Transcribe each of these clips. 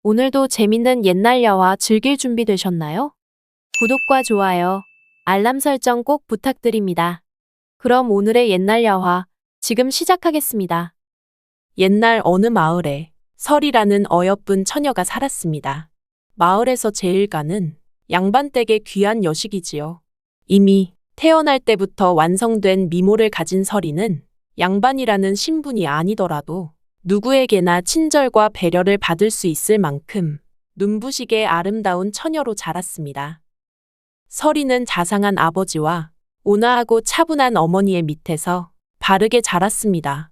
오늘도 재밌는 옛날 야화 즐길 준비 되셨나요? 구독과 좋아요, 알람 설정 꼭 부탁드립니다. 그럼 오늘의 옛날 야화 지금 시작하겠습니다. 옛날 어느 마을에 설이라는 어여쁜 처녀가 살았습니다. 마을에서 제일 가는 양반댁의 귀한 여식이지요. 이미 태어날 때부터 완성된 미모를 가진 설이는 양반이라는 신분이 아니더라도 누구에게나 친절과 배려를 받을 수 있을 만큼 눈부시게 아름다운 처녀로 자랐습니다. 설이는 자상한 아버지와 온화하고 차분한 어머니의 밑에서 바르게 자랐습니다.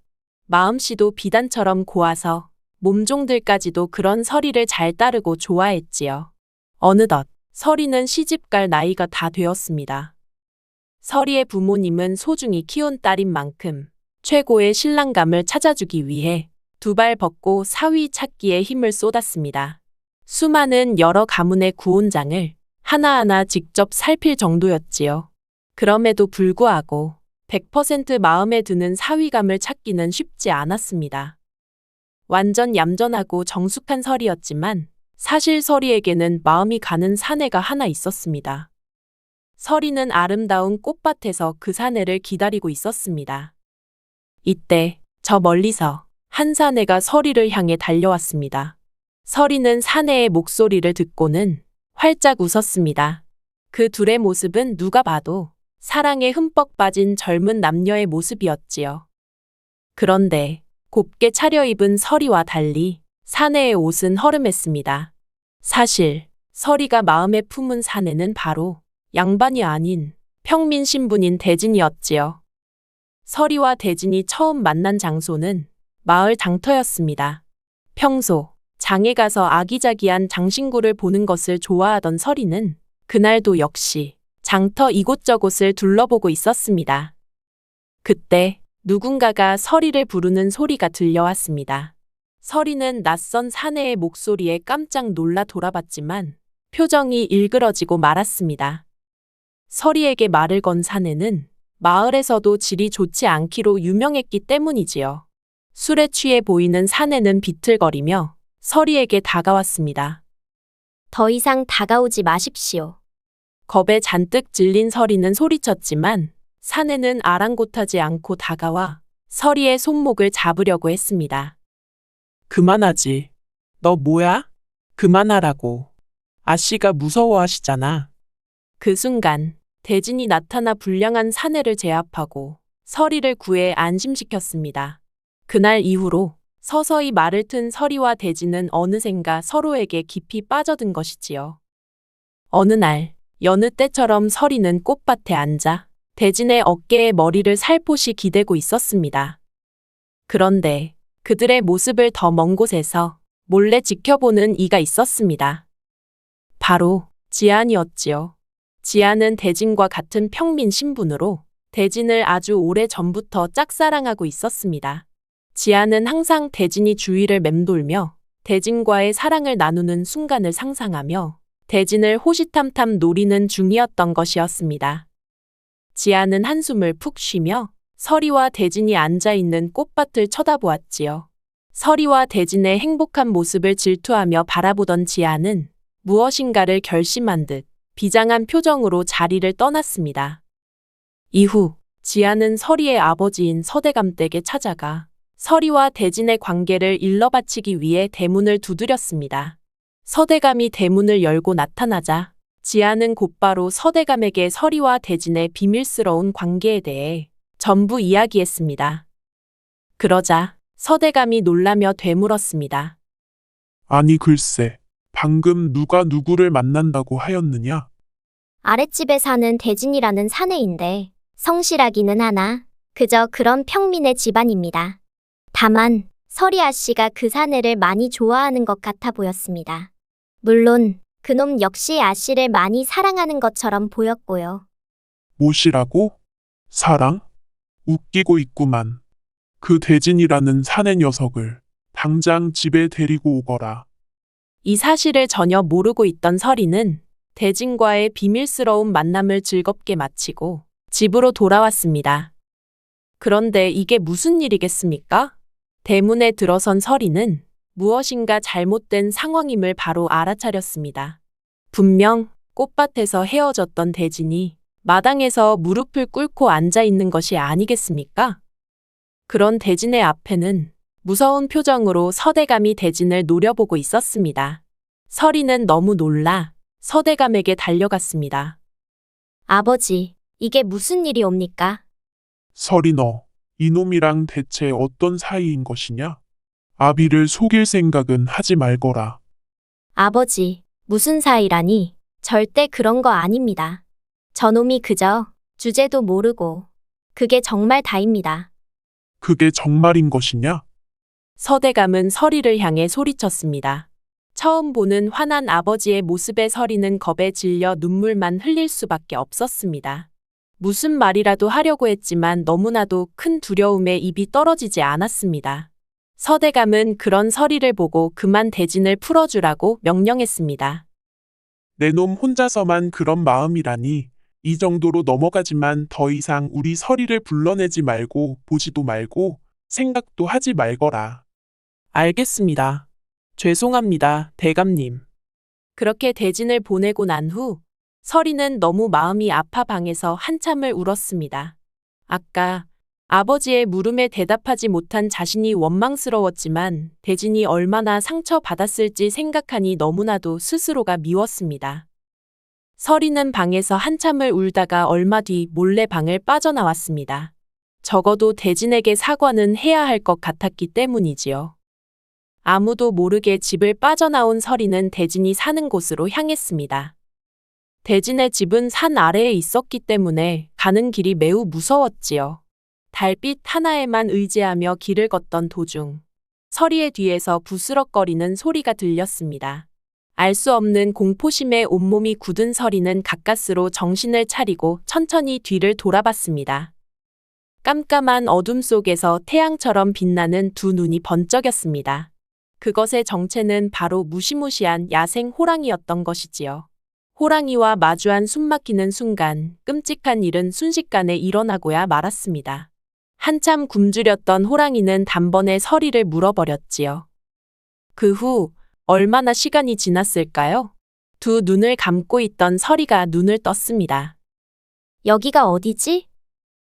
마음씨도 비단처럼 고와서 몸종들까지도 그런 설이를 잘 따르고 좋아했지요. 어느덧 설이는 시집갈 나이가 다 되었습니다. 설이의 부모님은 소중히 키운 딸인 만큼 최고의 신랑감을 찾아주기 위해 두 발 벗고 사위 찾기에 힘을 쏟았습니다. 수많은 여러 가문의 구혼장을 하나하나 직접 살필 정도였지요. 그럼에도 불구하고 100% 마음에 드는 사위감을 찾기는 쉽지 않았습니다. 완전 얌전하고 정숙한 설이었지만 사실 설이에게는 마음이 가는 사내가 하나 있었습니다. 설이는 아름다운 꽃밭에서 그 사내를 기다리고 있었습니다. 이때 저 멀리서 한 사내가 설이를 향해 달려왔습니다. 설이는 사내의 목소리를 듣고는 활짝 웃었습니다. 그 둘의 모습은 누가 봐도 사랑에 흠뻑 빠진 젊은 남녀의 모습이었지요. 그런데 곱게 차려입은 설이와 달리 사내의 옷은 허름했습니다. 사실 설이가 마음에 품은 사내는 바로 양반이 아닌 평민 신분인 대진이었지요. 설이와 대진이 처음 만난 장소는 마을 장터였습니다. 평소 장에 가서 아기자기한 장신구를 보는 것을 좋아하던 설이는 그날도 역시 장터 이곳저곳을 둘러보고 있었습니다. 그때 누군가가 설이를 부르는 소리가 들려왔습니다. 설이는 낯선 사내의 목소리에 깜짝 놀라 돌아봤지만 표정이 일그러지고 말았습니다. 설이에게 말을 건 사내는 마을에서도 질이 좋지 않기로 유명했기 때문이지요. 술에 취해 보이는 사내는 비틀거리며 설이에게 다가왔습니다. 더 이상 다가오지 마십시오. 겁에 잔뜩 질린 설이는 소리쳤지만 사내는 아랑곳하지 않고 다가와 설이의 손목을 잡으려고 했습니다. 그만하지. 너 뭐야? 그만하라고. 아씨가 무서워하시잖아. 그 순간 대진이 나타나 불량한 사내를 제압하고 설이를 구해 안심시켰습니다. 그날 이후로 서서히 말을 튼 설이와 대진은 어느샌가 서로에게 깊이 빠져든 것이지요. 어느 날 여느 때처럼 설이는 꽃밭에 앉아 대진의 어깨에 머리를 살포시 기대고 있었습니다. 그런데 그들의 모습을 더 먼 곳에서 몰래 지켜보는 이가 있었습니다. 바로 지안이었지요. 지안은 대진과 같은 평민 신분으로 대진을 아주 오래 전부터 짝사랑하고 있었습니다. 지안은 항상 대진이 주위를 맴돌며 대진과의 사랑을 나누는 순간을 상상하며 대진을 호시탐탐 노리는 중이었던 것이었습니다. 지안은 한숨을 푹 쉬며 설이와 대진이 앉아있는 꽃밭을 쳐다보았지요. 설이와 대진의 행복한 모습을 질투하며 바라보던 지안은 무엇인가를 결심한 듯 비장한 표정으로 자리를 떠났습니다. 이후 지안은 설이의 아버지인 서대감 댁에 찾아가 설이와 대진의 관계를 일러바치기 위해 대문을 두드렸습니다. 서대감이 대문을 열고 나타나자 지안은 곧바로 서대감에게 설이와 대진의 비밀스러운 관계에 대해 전부 이야기했습니다. 그러자 서대감이 놀라며 되물었습니다. 아니 글쎄, 방금 누가 누구를 만난다고 하였느냐? 아랫집에 사는 대진이라는 사내인데 성실하기는 하나 그저 그런 평민의 집안입니다. 다만 설이 아씨가 그 사내를 많이 좋아하는 것 같아 보였습니다. 물론 그놈 역시 아씨를 많이 사랑하는 것처럼 보였고요. 무엇이라고? 사랑? 웃기고 있구만. 그 대진이라는 사내 녀석을 당장 집에 데리고 오거라. 이 사실을 전혀 모르고 있던 설이는 대진과의 비밀스러운 만남을 즐겁게 마치고 집으로 돌아왔습니다. 그런데 이게 무슨 일이겠습니까? 대문에 들어선 설이는 무엇인가 잘못된 상황임을 바로 알아차렸습니다. 분명 꽃밭에서 헤어졌던 대진이 마당에서 무릎을 꿇고 앉아 있는 것이 아니겠습니까? 그런 대진의 앞에는 무서운 표정으로 서대감이 대진을 노려보고 있었습니다. 서리는 너무 놀라 서대감에게 달려갔습니다. 아버지, 이게 무슨 일이옵니까? 설이 너, 이놈이랑 대체 어떤 사이인 것이냐? 아비를 속일 생각은 하지 말거라. 아버지, 무슨 사이라니? 절대 그런 거 아닙니다. 저놈이 그저 주제도 모르고 그게 정말 다입니다. 그게 정말인 것이냐? 서대감은 서리를 향해 소리쳤습니다. 처음 보는 화난 아버지의 모습에 서리는 겁에 질려 눈물만 흘릴 수밖에 없었습니다. 무슨 말이라도 하려고 했지만 너무나도 큰 두려움에 입이 떨어지지 않았습니다. 서대감은 그런 서리를 보고 그만 대진을 풀어주라고 명령했습니다. 내 놈 혼자서만 그런 마음이라니. 이 정도로 넘어가지만 더 이상 우리 서리를 불러내지 말고 보지도 말고 생각도 하지 말거라. 알겠습니다. 죄송합니다, 대감님. 그렇게 대진을 보내고 난 후 서리는 너무 마음이 아파 방에서 한참을 울었습니다. 아까 아버지의 물음에 대답하지 못한 자신이 원망스러웠지만 대진이 얼마나 상처받았을지 생각하니 너무나도 스스로가 미웠습니다. 서리는 방에서 한참을 울다가 얼마 뒤 몰래 방을 빠져나왔습니다. 적어도 대진에게 사과는 해야 할 것 같았기 때문이지요. 아무도 모르게 집을 빠져나온 서리는 대진이 사는 곳으로 향했습니다. 대진의 집은 산 아래에 있었기 때문에 가는 길이 매우 무서웠지요. 달빛 하나에만 의지하며 길을 걷던 도중 서리의 뒤에서 부스럭거리는 소리가 들렸습니다. 알 수 없는 공포심에 온몸이 굳은 서리는 가까스로 정신을 차리고 천천히 뒤를 돌아봤습니다. 깜깜한 어둠 속에서 태양처럼 빛나는 두 눈이 번쩍였습니다. 그것의 정체는 바로 무시무시한 야생 호랑이였던 것이지요. 호랑이와 마주한 숨막히는 순간 끔찍한 일은 순식간에 일어나고야 말았습니다. 한참 굶주렸던 호랑이는 단번에 서리를 물어버렸지요. 그 후 얼마나 시간이 지났을까요? 두 눈을 감고 있던 서리가 눈을 떴습니다. 여기가 어디지?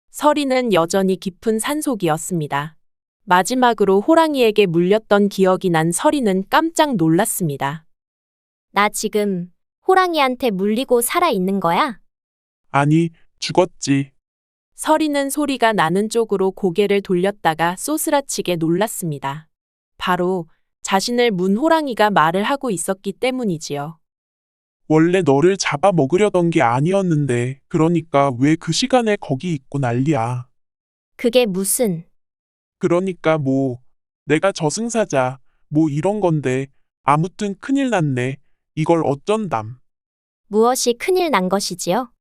서리는 여전히 깊은 산속이었습니다. 마지막으로 호랑이에게 물렸던 기억이 난 서리는 깜짝 놀랐습니다. 나 지금 호랑이한테 물리고 살아 있는 거야? 아니, 죽었지. 서리는 소리가 나는 쪽으로 고개를 돌렸다가 쏘스라치게 놀랐습니다. 바로 자신을 문 호랑이가 말을 하고 있었기 때문이지요. 원래 너를 잡아먹으려던 게 아니었는데, 그러니까 왜 그 시간에 거기 있고 난리야. 그게 무슨... 그러니까 내가 저승사자, 이런 건데, 아무튼 큰일 났네. 이걸 어쩐담. 무엇이 큰일 난 것이지요?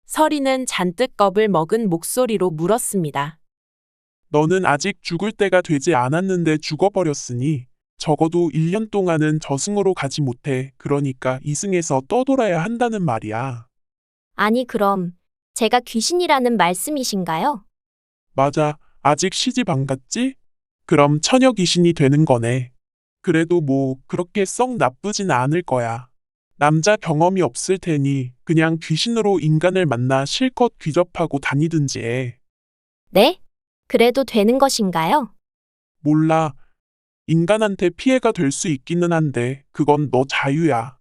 서리는 잔뜩 겁을 먹은 목소리로 물었습니다. 너는 아직 죽을 때가 되지 않았는데 죽어버렸으니, 적어도 1년 동안은 저승으로 가지 못해. 그러니까 이승에서 떠돌아야 한다는 말이야. 아니 그럼 제가 귀신이라는 말씀이신가요? 맞아. 아직 시집 안 갔지? 그럼 처녀 귀신이 되는 거네. 그래도 그렇게 썩 나쁘진 않을 거야. 남자 경험이 없을 테니 그냥 귀신으로 인간을 만나 실컷 귀접하고 다니든지 해. 네? 그래도 되는 것인가요? 몰라. 인간한테 피해가 될 수 있기는 한데 그건 너 자유야.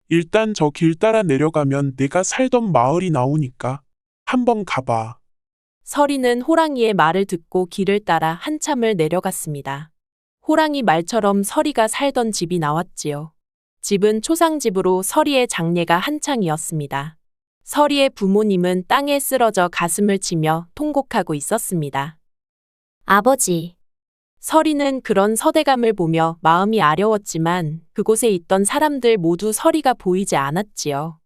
일단 저 길 따라 내려가면 내가 살던 마을이 나오니까 한번 가봐. 서리는 호랑이의 말을 듣고 길을 따라 한참을 내려갔습니다. 호랑이 말처럼 서리가 살던 집이 나왔지요. 집은 초상집으로 서리의 장례가 한창이었습니다. 서리의 부모님은 땅에 쓰러져 가슴을 치며 통곡하고 있었습니다. 아버지, 서리는 그런 서대감을 보며 마음이 아려웠지만 그곳에 있던 사람들 모두 서리가 보이지 않았지요.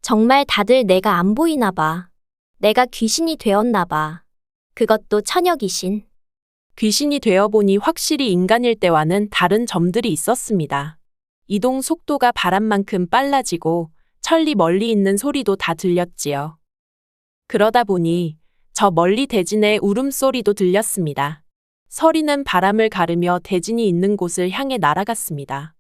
정말 다들 내가 안 보이나 봐. 내가 귀신이 되었나 봐. 그것도 처녀 귀신. 귀신이 되어보니 확실히 인간일 때와는 다른 점들이 있었습니다. 이동 속도가 바람만큼 빨라지고 천리 멀리 있는 소리도 다 들렸지요. 그러다 보니 저 멀리 대진의 울음소리도 들렸습니다. 서리는 바람을 가르며 대진이 있는 곳을 향해 날아갔습니다.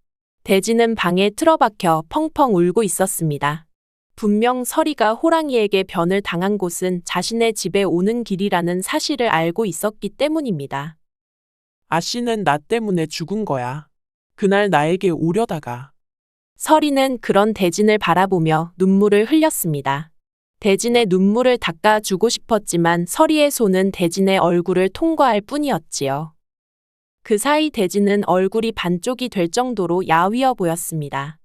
대진은 방에 틀어박혀 펑펑 울고 있었습니다. 분명 서리가 호랑이에게 변을 당한 곳은 자신의 집에 오는 길이라는 사실을 알고 있었기 때문입니다. 아씨는 나 때문에 죽은 거야. 그날 나에게 오려다가. 서리는 그런 대진을 바라보며 눈물을 흘렸습니다. 대진의 눈물을 닦아주고 싶었지만 서리의 손은 대진의 얼굴을 통과할 뿐이었지요. 그 사이 대진은 얼굴이 반쪽이 될 정도로 야위어 보였습니다.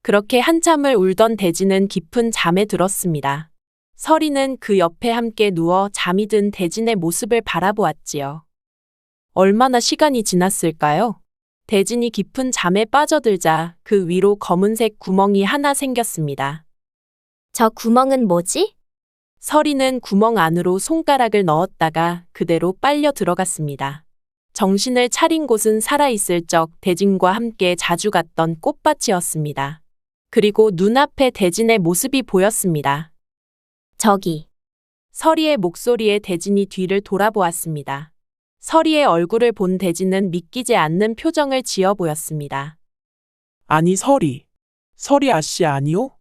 그렇게 한참을 울던 대진은 깊은 잠에 들었습니다. 서리는 그 옆에 함께 누워 잠이 든 대진의 모습을 바라보았지요. 얼마나 시간이 지났을까요? 대진이 깊은 잠에 빠져들자 그 위로 검은색 구멍이 하나 생겼습니다. 저 구멍은 뭐지? 서리는 구멍 안으로 손가락을 넣었다가 그대로 빨려 들어갔습니다. 정신을 차린 곳은 살아있을 적 대진과 함께 자주 갔던 꽃밭이었습니다. 그리고 눈앞에 대진의 모습이 보였습니다. 저기. 서리의 목소리에 대진이 뒤를 돌아보았습니다. 서리의 얼굴을 본 대진은 믿기지 않는 표정을 지어 보였습니다. 아니 서리. 서리 아씨 아니오?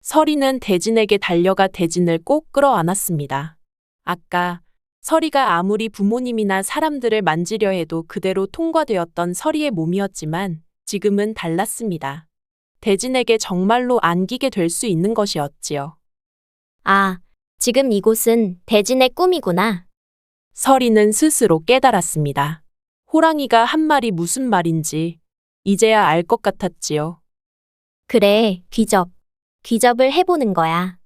서리는 대진에게 달려가 대진을 꼭 끌어안았습니다. 아까 서리가 아무리 부모님이나 사람들을 만지려 해도 그대로 통과되었던 서리의 몸이었지만 지금은 달랐습니다. 대진에게 정말로 안기게 될 수 있는 것이었지요. 아, 지금 이곳은 대진의 꿈이구나. 서리는 스스로 깨달았습니다. 호랑이가 한 말이 무슨 말인지 이제야 알 것 같았지요. 그래, 귀접. 귀접을 해보는 거야.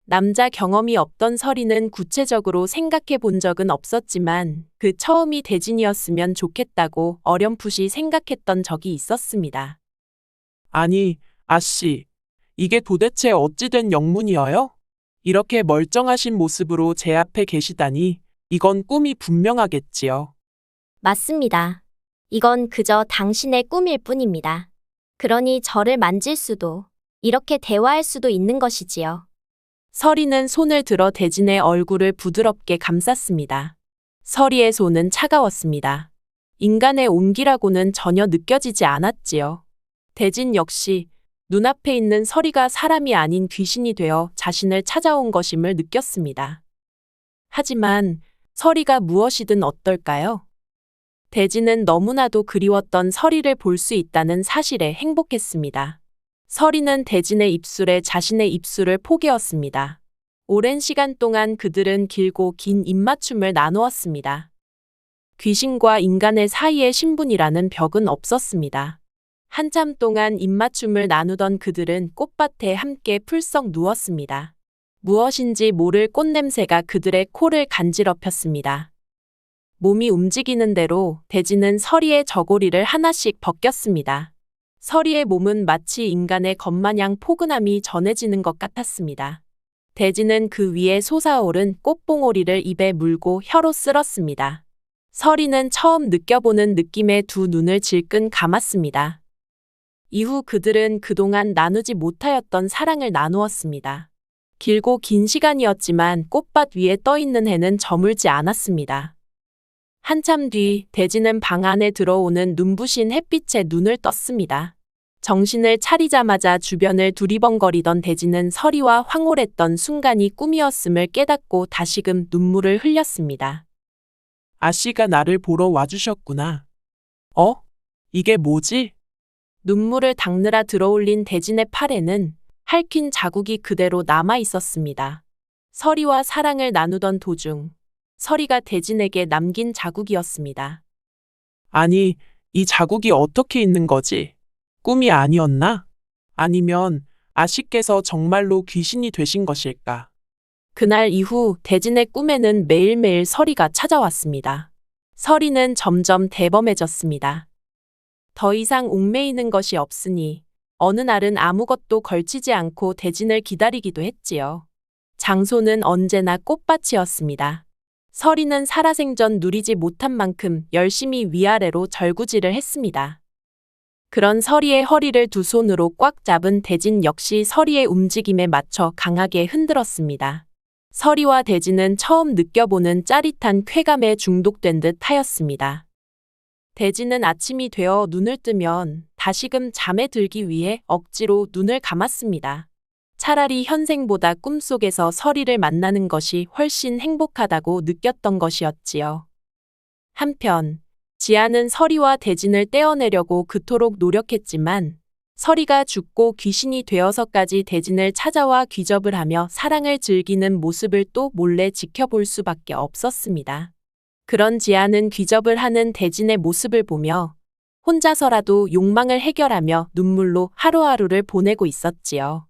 남자 경험이 없던 서리는 구체적으로 생각해 본 적은 없었지만 그 처음이 대진이었으면 좋겠다고 어렴풋이 생각했던 적이 있었습니다. 아니, 아씨. 이게 도대체 어찌된 영문이어요? 이렇게 멀쩡하신 모습으로 제 앞에 계시다니 이건 꿈이 분명하겠지요. 맞습니다. 이건 그저 당신의 꿈일 뿐입니다. 그러니 저를 만질 수도, 이렇게 대화할 수도 있는 것이지요. 서리는 손을 들어 대진의 얼굴을 부드럽게 감쌌습니다. 서리의 손은 차가웠습니다. 인간의 온기라고는 전혀 느껴지지 않았지요. 대진 역시 눈앞에 있는 서리가 사람이 아닌 귀신이 되어 자신을 찾아온 것임을 느꼈습니다. 하지만 서리가 무엇이든 어떨까요? 대진은 너무나도 그리웠던 서리를 볼 수 있다는 사실에 행복했습니다. 서리는 대진의 입술에 자신의 입술을 포개었습니다. 오랜 시간 동안 그들은 길고 긴 입맞춤을 나누었습니다. 귀신과 인간의 사이에 신분이라는 벽은 없었습니다. 한참 동안 입맞춤을 나누던 그들은 꽃밭에 함께 풀썩 누웠습니다. 무엇인지 모를 꽃냄새가 그들의 코를 간지럽혔습니다. 몸이 움직이는 대로 대진은 서리의 저고리를 하나씩 벗겼습니다. 서리의 몸은 마치 인간의 겉마냥 포근함이 전해지는 것 같았습니다. 대진은 그 위에 솟아오른 꽃봉오리를 입에 물고 혀로 쓸었습니다. 서리는 처음 느껴보는 느낌에 두 눈을 질끈 감았습니다. 이후 그들은 그동안 나누지 못하였던 사랑을 나누었습니다. 길고 긴 시간이었지만 꽃밭 위에 떠있는 해는 저물지 않았습니다. 한참 뒤 대진은 방 안에 들어오는 눈부신 햇빛에 눈을 떴습니다. 정신을 차리자마자 주변을 두리번거리던 대진은 서리와 황홀했던 순간이 꿈이었음을 깨닫고 다시금 눈물을 흘렸습니다. 아씨가 나를 보러 와주셨구나. 이게 뭐지? 눈물을 닦느라 들어올린 대진의 팔에는 핥힌 자국이 그대로 남아 있었습니다. 서리와 사랑을 나누던 도중 서리가 대진에게 남긴 자국이었습니다. 아니, 이 자국이 어떻게 있는 거지? 꿈이 아니었나? 아니면 아씨께서 정말로 귀신이 되신 것일까? 그날 이후 대진의 꿈에는 매일매일 서리가 찾아왔습니다. 서리는 점점 대범해졌습니다. 더 이상 옥매이는 것이 없으니 어느 날은 아무것도 걸치지 않고 대진을 기다리기도 했지요. 장소는 언제나 꽃밭이었습니다. 서리는 살아생전 누리지 못한 만큼 열심히 위아래로 절구질을 했습니다. 그런 서리의 허리를 두 손으로 꽉 잡은 대진 역시 서리의 움직임에 맞춰 강하게 흔들었습니다. 서리와 대진은 처음 느껴보는 짜릿한 쾌감에 중독된 듯 하였습니다. 대진은 아침이 되어 눈을 뜨면 다시금 잠에 들기 위해 억지로 눈을 감았습니다. 차라리 현생보다 꿈속에서 서리를 만나는 것이 훨씬 행복하다고 느꼈던 것이었지요. 한편 지아는 서리와 대진을 떼어내려고 그토록 노력했지만 서리가 죽고 귀신이 되어서까지 대진을 찾아와 귀접을 하며 사랑을 즐기는 모습을 또 몰래 지켜볼 수밖에 없었습니다. 그런 지아는 귀접을 하는 대진의 모습을 보며 혼자서라도 욕망을 해결하며 눈물로 하루하루를 보내고 있었지요.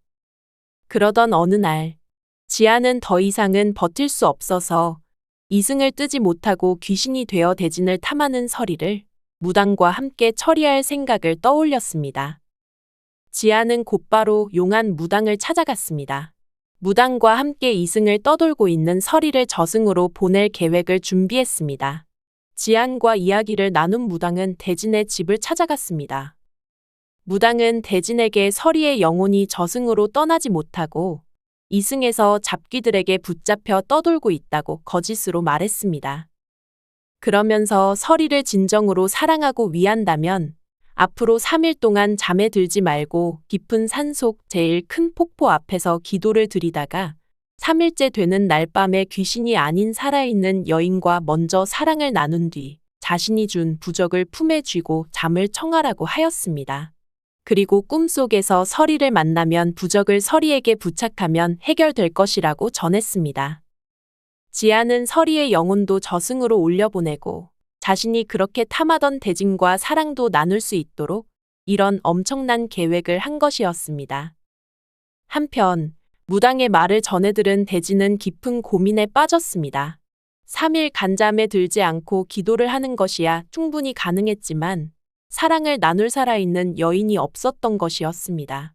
그러던 어느 날, 지아는 더 이상은 버틸 수 없어서 이승을 뜨지 못하고 귀신이 되어 대진을 탐하는 서리를 무당과 함께 처리할 생각을 떠올렸습니다. 지아는 곧바로 용한 무당을 찾아갔습니다. 무당과 함께 이승을 떠돌고 있는 서리를 저승으로 보낼 계획을 준비했습니다. 지안과 이야기를 나눈 무당은 대진의 집을 찾아갔습니다. 무당은 대진에게 서리의 영혼이 저승으로 떠나지 못하고 이승에서 잡귀들에게 붙잡혀 떠돌고 있다고 거짓으로 말했습니다. 그러면서 서리를 진정으로 사랑하고 위한다면 앞으로 3일 동안 잠에 들지 말고 깊은 산속 제일 큰 폭포 앞에서 기도를 드리다가 3일째 되는 날 밤에 귀신이 아닌 살아있는 여인과 먼저 사랑을 나눈 뒤 자신이 준 부적을 품에 쥐고 잠을 청하라고 하였습니다. 그리고 꿈속에서 서리를 만나면 부적을 서리에게 부착하면 해결될 것이라고 전했습니다. 지아는 서리의 영혼도 저승으로 올려보내고 자신이 그렇게 탐하던 대진과 사랑도 나눌 수 있도록 이런 엄청난 계획을 한 것이었습니다. 한편 무당의 말을 전해 들은 대진은 깊은 고민에 빠졌습니다. 3일 간잠에 들지 않고 기도를 하는 것이야 충분히 가능했지만 사랑을 나눌 살아있는 여인이 없었던 것이었습니다.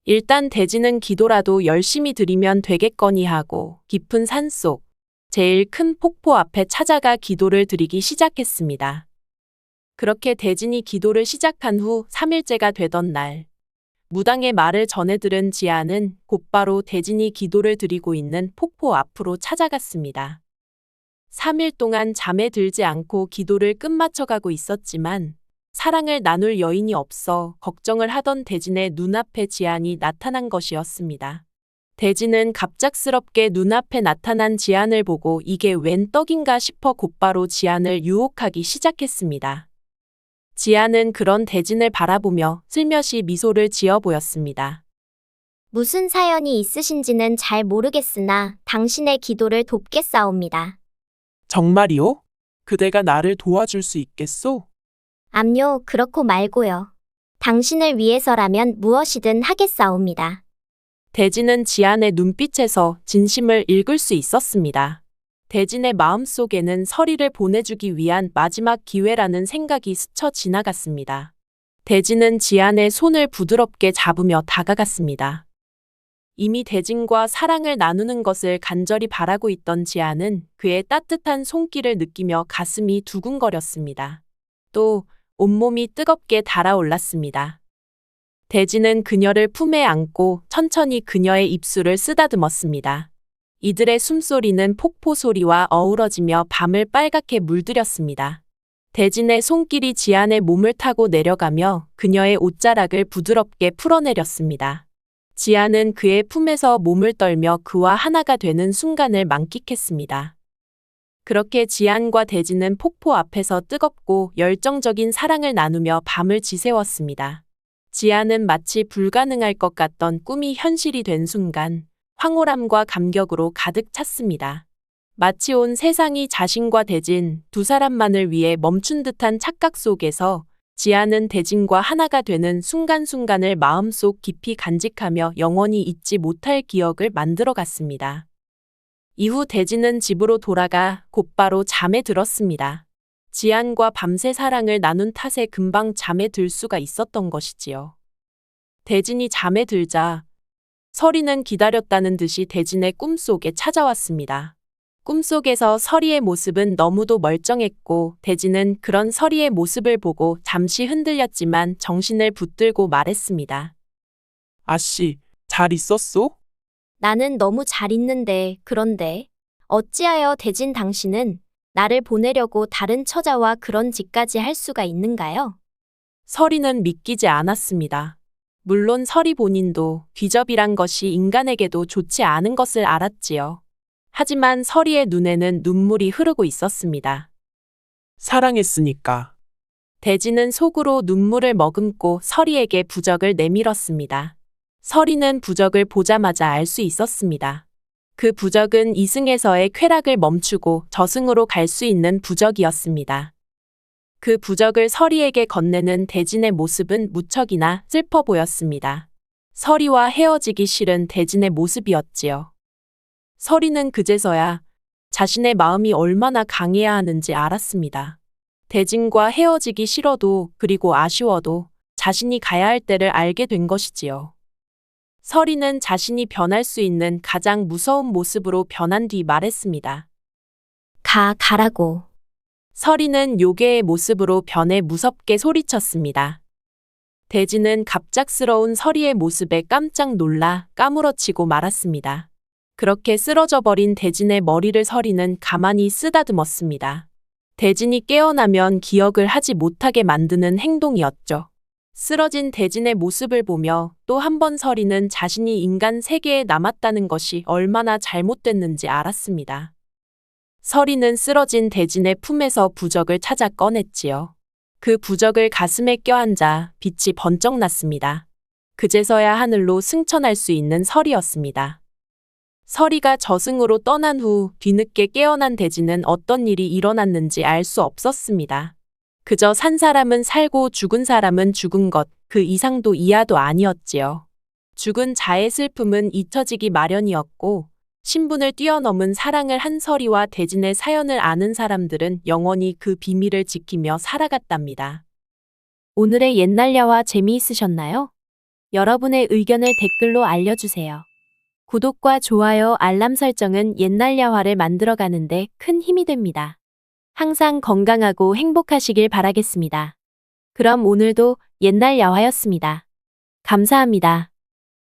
일단 대진은 기도라도 열심히 드리면 되겠거니 하고 깊은 산속 제일 큰 폭포 앞에 찾아가 기도를 드리기 시작했습니다. 그렇게 대진이 기도를 시작한 후 3일째가 되던 날, 무당의 말을 전해 들은 지아는 곧바로 대진이 기도를 드리고 있는 폭포 앞으로 찾아갔습니다. 3일 동안 잠에 들지 않고 기도를 끝마쳐가고 있었지만 사랑을 나눌 여인이 없어 걱정을 하던 대진의 눈앞에 지안이 나타난 것이었습니다. 대진은 갑작스럽게 눈앞에 나타난 지안을 보고 이게 웬 떡인가 싶어 곧바로 지안을 유혹하기 시작했습니다. 지안은 그런 대진을 바라보며 슬며시 미소를 지어 보였습니다. 무슨 사연이 있으신지는 잘 모르겠으나 당신의 기도를 돕겠사옵니다. 정말이오? 그대가 나를 도와줄 수 있겠소? 암요, 그렇고 말고요. 당신을 위해서라면 무엇이든 하겠사옵니다. 대진은 지안의 눈빛에서 진심을 읽을 수 있었습니다. 대진의 마음속에는 서리를 보내주기 위한 마지막 기회라는 생각이 스쳐 지나갔습니다. 대진은 지안의 손을 부드럽게 잡으며 다가갔습니다. 이미 대진과 사랑을 나누는 것을 간절히 바라고 있던 지안은 그의 따뜻한 손길을 느끼며 가슴이 두근거렸습니다. 또 온몸이 뜨겁게 달아올랐습니다. 대진은 그녀를 품에 안고 천천히 그녀의 입술을 쓰다듬었습니다. 이들의 숨소리는 폭포 소리와 어우러지며 밤을 빨갛게 물들였습니다. 대진의 손길이 지안의 몸을 타고 내려가며 그녀의 옷자락을 부드럽게 풀어내렸습니다. 지안은 그의 품에서 몸을 떨며 그와 하나가 되는 순간을 만끽했습니다. 그렇게 지안과 대진은 폭포 앞에서 뜨겁고 열정적인 사랑을 나누며 밤을 지새웠습니다. 지안은 마치 불가능할 것 같던 꿈이 현실이 된 순간 황홀함과 감격으로 가득 찼습니다. 마치 온 세상이 자신과 대진 두 사람만을 위해 멈춘 듯한 착각 속에서 지안은 대진과 하나가 되는 순간순간을 마음속 깊이 간직하며 영원히 잊지 못할 기억을 만들어갔습니다. 이후 대진은 집으로 돌아가 곧바로 잠에 들었습니다. 지안과 밤새 사랑을 나눈 탓에 금방 잠에 들 수가 있었던 것이지요. 대진이 잠에 들자 서리는 기다렸다는 듯이 대진의 꿈속에 찾아왔습니다. 꿈속에서 서리의 모습은 너무도 멀쩡했고 대진은 그런 서리의 모습을 보고 잠시 흔들렸지만 정신을 붙들고 말했습니다. 아씨, 잘 있었소? 나는 너무 잘 있는데, 그런데 어찌하여 대진 당신은 나를 보내려고 다른 처자와 그런 짓까지 할 수가 있는가요? 서리는 믿기지 않았습니다. 물론 서리 본인도 귀접이란 것이 인간에게도 좋지 않은 것을 알았지요. 하지만 서리의 눈에는 눈물이 흐르고 있었습니다. 사랑했으니까. 대진은 속으로 눈물을 머금고 서리에게 부적을 내밀었습니다. 서리는 부적을 보자마자 알 수 있었습니다. 그 부적은 이승에서의 쾌락을 멈추고 저승으로 갈 수 있는 부적이었습니다. 그 부적을 서리에게 건네는 대진의 모습은 무척이나 슬퍼 보였습니다. 서리와 헤어지기 싫은 대진의 모습이었지요. 서리는 그제서야 자신의 마음이 얼마나 강해야 하는지 알았습니다. 대진과 헤어지기 싫어도 그리고 아쉬워도 자신이 가야 할 때를 알게 된 것이지요. 서리는 자신이 변할 수 있는 가장 무서운 모습으로 변한 뒤 말했습니다. 가라고. 서리는 요괴의 모습으로 변해 무섭게 소리쳤습니다. 대진은 갑작스러운 서리의 모습에 깜짝 놀라 까무러치고 말았습니다. 그렇게 쓰러져 버린 대진의 머리를 서리는 가만히 쓰다듬었습니다. 대진이 깨어나면 기억을 하지 못하게 만드는 행동이었죠. 쓰러진 대진의 모습을 보며 또 한 번 서리는 자신이 인간 세계에 남았다는 것이 얼마나 잘못됐는지 알았습니다. 서리는 쓰러진 대진의 품에서 부적을 찾아 꺼냈지요. 그 부적을 가슴에 껴안자 빛이 번쩍 났습니다. 그제서야 하늘로 승천할 수 있는 서리였습니다. 서리가 저승으로 떠난 후 뒤늦게 깨어난 대진은 어떤 일이 일어났는지 알 수 없었습니다. 그저 산 사람은 살고 죽은 사람은 죽은 것, 그 이상도 이하도 아니었지요. 죽은 자의 슬픔은 잊혀지기 마련이었고 신분을 뛰어넘은 사랑을 한 서리와 대진의 사연을 아는 사람들은 영원히 그 비밀을 지키며 살아갔답니다. 오늘의 옛날야화 재미있으셨나요? 여러분의 의견을 댓글로 알려주세요. 구독과 좋아요, 알람 설정은 옛날야화를 만들어가는데 큰 힘이 됩니다. 항상 건강하고 행복하시길 바라겠습니다. 그럼 오늘도 옛날야화였습니다. 감사합니다.